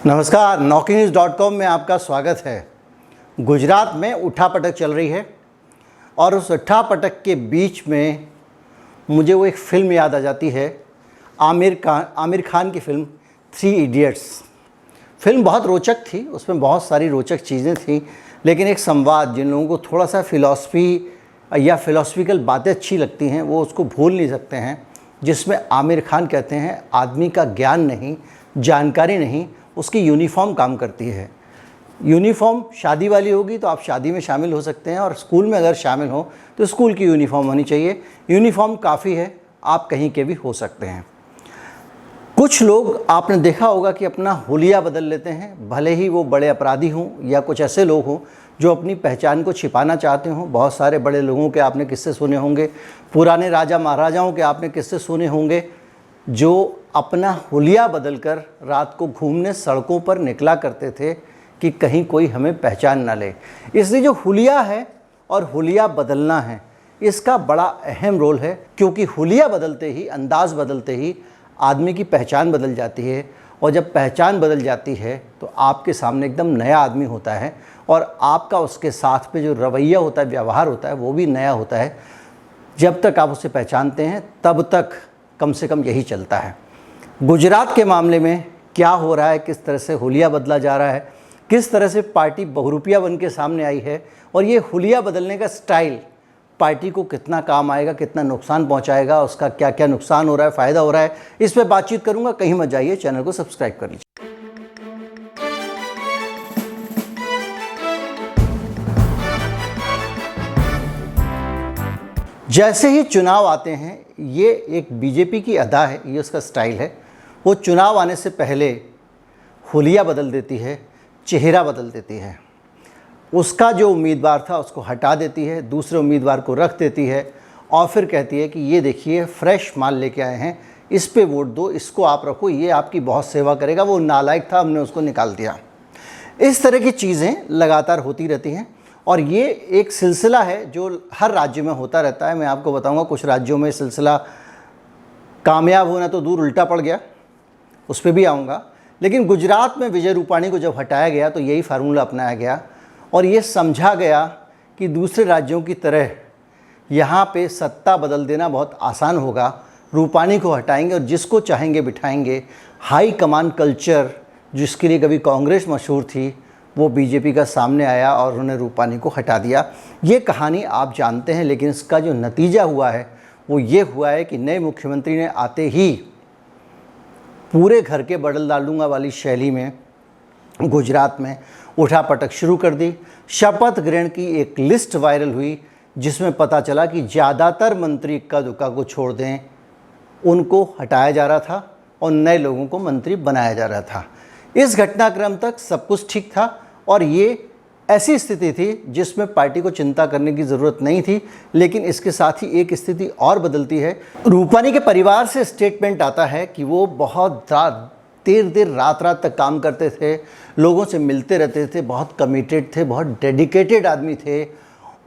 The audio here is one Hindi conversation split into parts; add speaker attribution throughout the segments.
Speaker 1: नमस्कार, NauKeyNews.com में आपका स्वागत है। गुजरात में उठापटक चल रही है और उस उठापटक के बीच में मुझे वो एक फ़िल्म याद आ जाती है, आमिर खान की फ़िल्म थ्री इडियट्स। फ़िल्म बहुत रोचक थी, उसमें बहुत सारी रोचक चीज़ें थी, लेकिन एक संवाद, जिन लोगों को थोड़ा सा फ़िलॉसफी या फ़िलॉसफिकल बातें अच्छी लगती हैं वो उसको भूल नहीं सकते हैं, जिसमें आमिर खान कहते हैं आदमी का ज्ञान नहीं, जानकारी नहीं, उसकी यूनिफॉर्म काम करती है। यूनिफॉर्म शादी वाली होगी तो आप शादी में शामिल हो सकते हैं, और स्कूल में अगर शामिल हो तो स्कूल की यूनिफॉर्म होनी चाहिए। यूनिफॉर्म काफ़ी है, आप कहीं के भी हो सकते हैं। कुछ लोग आपने देखा होगा कि अपना हुलिया बदल लेते हैं, भले ही वो बड़े अपराधी हों या कुछ ऐसे लोग हों जो अपनी पहचान को छिपाना चाहते हों। बहुत सारे बड़े लोगों के आपने किस्से सुने होंगे, पुराने राजा महाराजाओं के आपने किस्से सुने होंगे, जो अपना हुलिया बदलकर रात को घूमने सड़कों पर निकला करते थे कि कहीं कोई हमें पहचान ना ले। इसलिए जो हुलिया है और हुलिया बदलना है, इसका बड़ा अहम रोल है, क्योंकि हुलिया बदलते ही, अंदाज़ बदलते ही आदमी की पहचान बदल जाती है, और जब पहचान बदल जाती है तो आपके सामने एकदम नया आदमी होता है, और आपका उसके साथ पे जो रवैया होता है, व्यवहार होता है, वो भी नया होता है। जब तक आप उसे पहचानते हैं तब तक कम से कम यही चलता है। गुजरात के मामले में क्या हो रहा है, किस तरह से हुलिया बदला जा रहा है, किस तरह से पार्टी बहुरूपिया बन के सामने आई है, और ये हुलिया बदलने का स्टाइल पार्टी को कितना काम आएगा, कितना नुकसान पहुंचाएगा, उसका क्या क्या नुकसान हो रहा है, फ़ायदा हो रहा है, इस पर बातचीत करूंगा। कहीं मत जाइए, चैनल को सब्सक्राइब कर लीजिए। जैसे ही चुनाव आते हैं, ये एक बीजेपी की अदा है, ये उसका स्टाइल है। वो चुनाव आने से पहले हुलिया बदल देती है, चेहरा बदल देती है, उसका जो उम्मीदवार था उसको हटा देती है, दूसरे उम्मीदवार को रख देती है, और फिर कहती है कि ये देखिए फ्रेश माल लेके आए हैं, इस पे वोट दो, इसको आप रखो, ये आपकी बहुत सेवा करेगा, वो नालायक था, हमने उसको निकाल दिया। इस तरह की चीज़ें लगातार होती रहती हैं, और ये एक सिलसिला है जो हर राज्य में होता रहता है। मैं आपको बताऊंगा, कुछ राज्यों में सिलसिला कामयाब होना तो दूर, उल्टा पड़ गया, उस पर भी आऊँगा। लेकिन गुजरात में विजय रूपाणी को जब हटाया गया तो यही फार्मूला अपनाया गया, और ये समझा गया कि दूसरे राज्यों की तरह यहाँ पे सत्ता बदल देना बहुत आसान होगा। रूपाणी को हटाएंगे और जिसको चाहेंगे बिठाएंगे। हाई कमान कल्चर, जिसके लिए कभी कांग्रेस मशहूर थी, वो बीजेपी का सामने आया और उन्होंने रूपाणी को हटा दिया। ये कहानी आप जानते हैं, लेकिन इसका जो नतीजा हुआ है वो ये हुआ है कि नए मुख्यमंत्री ने आते ही पूरे घर के बदल डालूंगा वाली शैली में गुजरात में उठापटक शुरू कर दी। शपथ ग्रहण की एक लिस्ट वायरल हुई, जिसमें पता चला कि ज़्यादातर मंत्री इक्का दुक्का को छोड़ दें, उनको हटाया जा रहा था और नए लोगों को मंत्री बनाया जा रहा था। इस घटनाक्रम तक सब कुछ ठीक था, और ये ऐसी स्थिति थी जिसमें पार्टी को चिंता करने की ज़रूरत नहीं थी। लेकिन इसके साथ ही एक स्थिति और बदलती है। रूपाणी के परिवार से स्टेटमेंट आता है कि वो बहुत देर रात तक काम करते थे, लोगों से मिलते रहते थे, बहुत कमिटेड थे, बहुत डेडिकेटेड आदमी थे,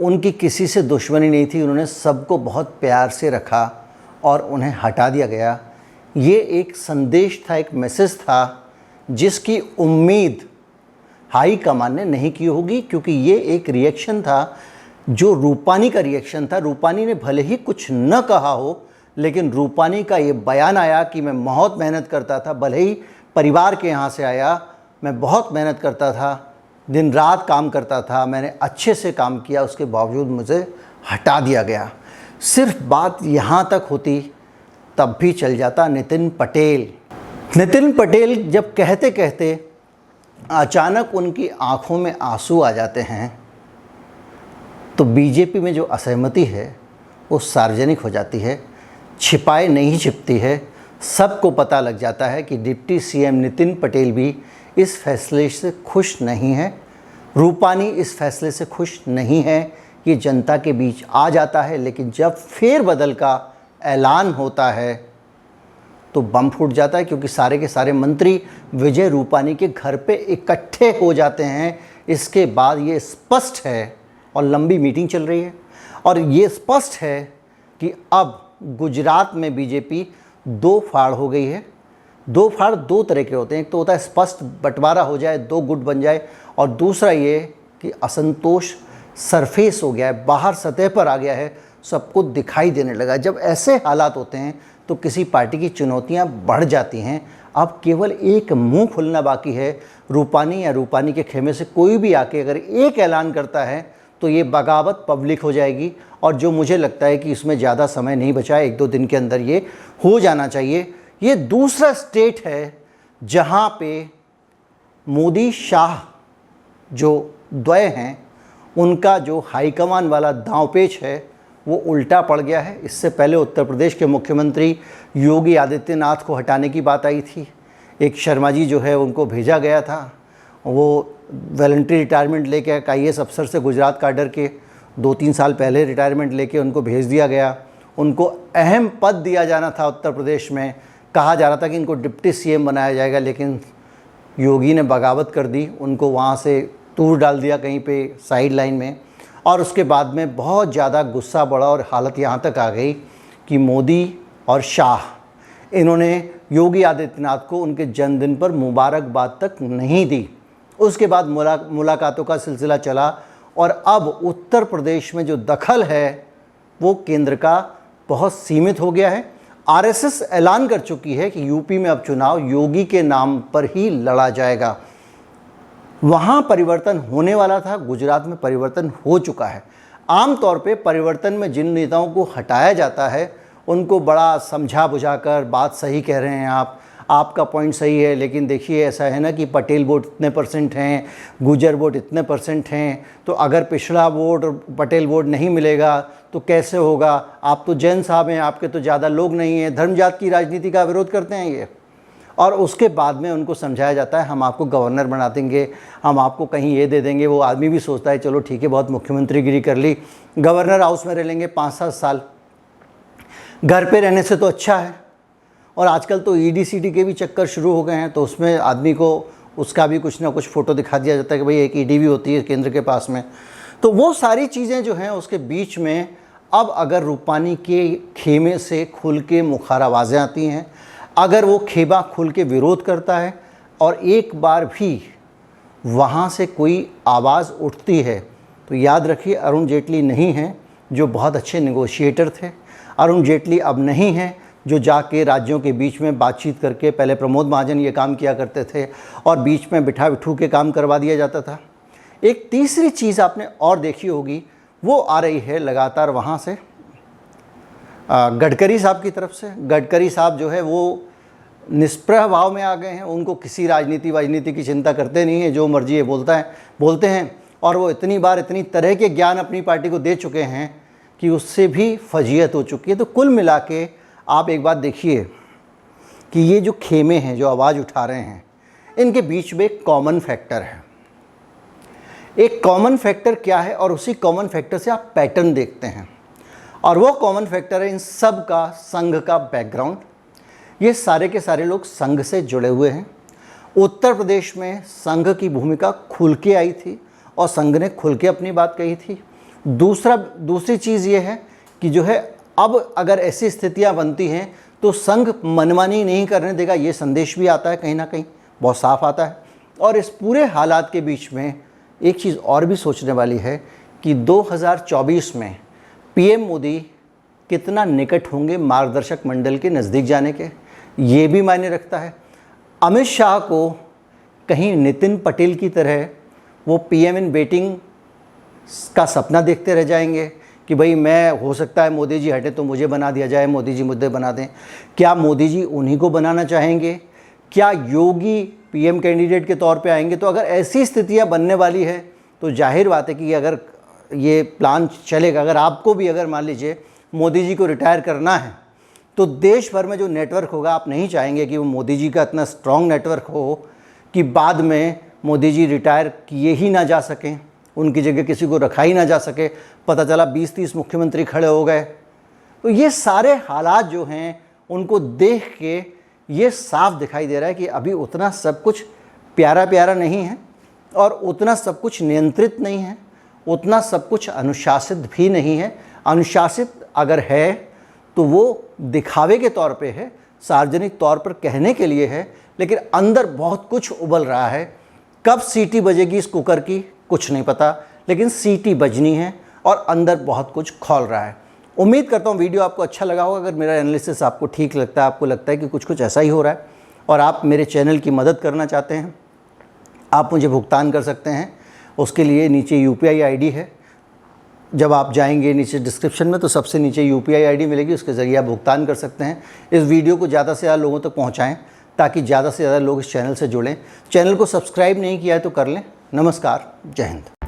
Speaker 1: उनकी किसी से दुश्मनी नहीं थी, उन्होंने सबको बहुत प्यार से रखा और उन्हें हटा दिया गया। ये एक संदेश था, एक मैसेज था, जिसकी उम्मीद हाई कमान ने नहीं की होगी, क्योंकि ये एक रिएक्शन था जो रूपाणी का रिएक्शन था। रूपाणी ने भले ही कुछ न कहा हो, लेकिन रूपाणी का ये बयान आया कि मैं बहुत मेहनत करता था, भले ही परिवार के यहाँ से आया, मैं बहुत मेहनत करता था, दिन रात काम करता था, मैंने अच्छे से काम किया, उसके बावजूद मुझे हटा दिया गया। सिर्फ बात यहाँ तक होती तब भी चल जाता। नितिन पटेल जब कहते कहते अचानक उनकी आंखों में आंसू आ जाते हैं, तो बीजेपी में जो असहमति है वो सार्वजनिक हो जाती है, छिपाए नहीं छिपती है। सबको पता लग जाता है कि डिप्टी सीएम नितिन पटेल भी इस फैसले से खुश नहीं है, रूपाणी इस फैसले से खुश नहीं है। ये जनता के बीच आ जाता है, लेकिन जब फेरबदल का ऐलान होता है तो बम फूट जाता है, क्योंकि सारे के सारे मंत्री विजय रूपाणी के घर पे इकट्ठे हो जाते हैं। इसके बाद ये स्पष्ट है, और लंबी मीटिंग चल रही है, और ये स्पष्ट है कि अब गुजरात में बीजेपी दो फाड़ हो गई है। दो फाड़ दो तरह के होते हैं, एक तो होता है स्पष्ट बंटवारा हो जाए, दो गुट बन जाए, और दूसरा ये कि असंतोष सरफेस हो गया है, बाहर सतह पर आ गया है, सबको दिखाई देने लगा। जब ऐसे हालात होते हैं तो किसी पार्टी की चुनौतियां बढ़ जाती हैं। अब केवल एक मुंह खुलना बाकी है। रूपानी या रूपानी के खेमे से कोई भी आके अगर एक ऐलान करता है तो ये बगावत पब्लिक हो जाएगी, और जो मुझे लगता है कि इसमें ज़्यादा समय नहीं बचा है, 1-2 दिन के अंदर ये हो जाना चाहिए। ये दूसरा स्टेट है जहाँ पे मोदी शाह जो द्वय हैं उनका जो हाईकमान वाला दांवपेच है वो उल्टा पड़ गया है। इससे पहले उत्तर प्रदेश के मुख्यमंत्री योगी आदित्यनाथ को हटाने की बात आई थी। एक शर्मा जी जो है उनको भेजा गया था, वो वॉलंटरी रिटायरमेंट लेके IAS अफसर से गुजरात काडर के 2-3 साल पहले रिटायरमेंट लेके उनको भेज दिया गया। उनको अहम पद दिया जाना था उत्तर प्रदेश में, कहा जा रहा था कि इनको डिप्टी CM बनाया जाएगा, लेकिन योगी ने बगावत कर दी, उनको वहाँ से दूर डाल दिया कहीं पे साइड लाइन में। और उसके बाद में बहुत ज़्यादा गुस्सा बढ़ा और हालत यहाँ तक आ गई कि मोदी और शाह इन्होंने योगी आदित्यनाथ को उनके जन्मदिन पर मुबारकबाद तक नहीं दी। उसके बाद मुलाकातों का सिलसिला चला, और अब उत्तर प्रदेश में जो दखल है वो केंद्र का बहुत सीमित हो गया है। RSS ऐलान कर चुकी है कि यूपी में अब चुनाव योगी के नाम पर ही लड़ा जाएगा। वहाँ परिवर्तन होने वाला था, गुजरात में परिवर्तन हो चुका है। आमतौर पे परिवर्तन में जिन नेताओं को हटाया जाता है उनको बड़ा समझा बुझाकर बात सही कह रहे हैं आप, आपका पॉइंट सही है, लेकिन देखिए ऐसा है ना कि पटेल वोट इतने % हैं, गुजर वोट इतने % हैं, तो अगर पिछड़ा वोट और पटेल वोट नहीं मिलेगा तो कैसे होगा? आप तो जैन साहब हैं, आपके तो ज़्यादा लोग नहीं हैं। धर्म जात की राजनीति का विरोध करते हैं ये। और उसके बाद में उनको समझाया जाता है हम आपको गवर्नर बना देंगे, हम आपको कहीं ये दे देंगे। वो आदमी भी सोचता है चलो ठीक है, बहुत मुख्यमंत्रीगिरी कर ली, गवर्नर हाउस में रह लेंगे 5-7 साल, घर पे रहने से तो अच्छा है। और आजकल तो ED-CD के भी चक्कर शुरू हो गए हैं, तो उसमें आदमी को उसका भी कुछ ना कुछ फ़ोटो दिखा दिया जाता है कि भाई एक ED भी होती है केंद्र के पास में। तो वो सारी चीज़ें जो हैं उसके बीच में अब अगर रूपानी के खेमे से खुल के मुखार आवाज़ें आती हैं, अगर वो खेमा खुल के विरोध करता है और एक बार भी वहाँ से कोई आवाज़ उठती है, तो याद रखिए अरुण जेटली नहीं हैं जो बहुत अच्छे नेगोशिएटर थे। अरुण जेटली अब नहीं हैं जो जाके राज्यों के बीच में बातचीत करके, पहले प्रमोद महाजन ये काम किया करते थे और बीच में बिठा बिठू के काम करवा दिया जाता था। एक तीसरी चीज़ आपने और देखी होगी, वो आ रही है लगातार वहाँ से गडकरी साहब की तरफ से। गडकरी साहब जो है वो निष्प्रह भाव में आ गए हैं, उनको किसी राजनीति की चिंता करते नहीं है, जो मर्जी है बोलते हैं। और वो इतनी बार इतनी तरह के ज्ञान अपनी पार्टी को दे चुके हैं कि उससे भी फजीयत हो चुकी है। तो कुल मिला के आप एक बात देखिए कि ये जो खेमे हैं जो आवाज़ उठा रहे हैं, इनके बीच में एक कॉमन फैक्टर है। एक कॉमन फैक्टर क्या है, और उसी कॉमन फैक्टर से आप पैटर्न देखते हैं, और वो कॉमन फैक्टर है इन सब का संघ का बैकग्राउंड। ये सारे के सारे लोग संघ से जुड़े हुए हैं। उत्तर प्रदेश में संघ की भूमिका खुल के आई थी और संघ ने खुल के अपनी बात कही थी। दूसरी चीज़ ये है कि जो है अब अगर ऐसी स्थितियां बनती हैं तो संघ मनमानी नहीं करने देगा, ये संदेश भी आता है कहीं ना कहीं, बहुत साफ आता है। और इस पूरे हालात के बीच में एक चीज़ और भी सोचने वाली है कि 2024 में PM मोदी कितना निकट होंगे मार्गदर्शक मंडल के नज़दीक जाने के, ये भी मायने रखता है। अमित शाह को कहीं नितिन पटेल की तरह वो PM इन वेटिंग का सपना देखते रह जाएंगे कि भाई मैं, हो सकता है मोदी जी हटे तो मुझे बना दिया जाए, मोदी जी मुद्दे बना दें। क्या मोदी जी उन्हीं को बनाना चाहेंगे? क्या योगी PM कैंडिडेट के तौर पे आएंगे? तो अगर ऐसी स्थितियां बनने वाली है तो जाहिर बात है कि अगर ये प्लान चलेगा, अगर आपको भी अगर मान लीजिए मोदी जी को रिटायर करना है, तो देश भर में जो नेटवर्क होगा, आप नहीं चाहेंगे कि वो मोदी जी का इतना स्ट्रॉन्ग नेटवर्क हो कि बाद में मोदी जी रिटायर किए ही ना जा सकें, उनकी जगह किसी को रखा ही ना जा सके। पता चला 20-30 मुख्यमंत्री खड़े हो गए। तो ये सारे हालात जो हैं उनको देख के ये साफ दिखाई दे रहा है कि अभी उतना सब कुछ प्यारा प्यारा नहीं है और उतना सब कुछ नियंत्रित नहीं है, उतना सब कुछ अनुशासित भी नहीं है। अनुशासित अगर है तो वो दिखावे के तौर पे है, सार्वजनिक तौर पर कहने के लिए है, लेकिन अंदर बहुत कुछ उबल रहा है। कब सीटी बजेगी इस कुकर की कुछ नहीं पता, लेकिन सीटी बजनी है और अंदर बहुत कुछ खौल रहा है। उम्मीद करता हूँ वीडियो आपको अच्छा लगा होगा। अगर मेरा एनालिसिस आपको ठीक लगता है, आपको लगता है कि कुछ ऐसा ही हो रहा है और आप मेरे चैनल की मदद करना चाहते हैं, आप मुझे भुगतान कर सकते हैं। उसके लिए नीचे UPI ID है। जब आप जाएंगे नीचे डिस्क्रिप्शन में तो सबसे नीचे UPI ID मिलेगी, उसके ज़रिए आप भुगतान कर सकते हैं। इस वीडियो को ज़्यादा से ज़्यादा लोगों तक पहुँचाएँ ताकि ज़्यादा से ज़्यादा लोग इस चैनल से जुड़ें। चैनल को सब्सक्राइब नहीं किया है तो कर लें। नमस्कार, जय हिंद।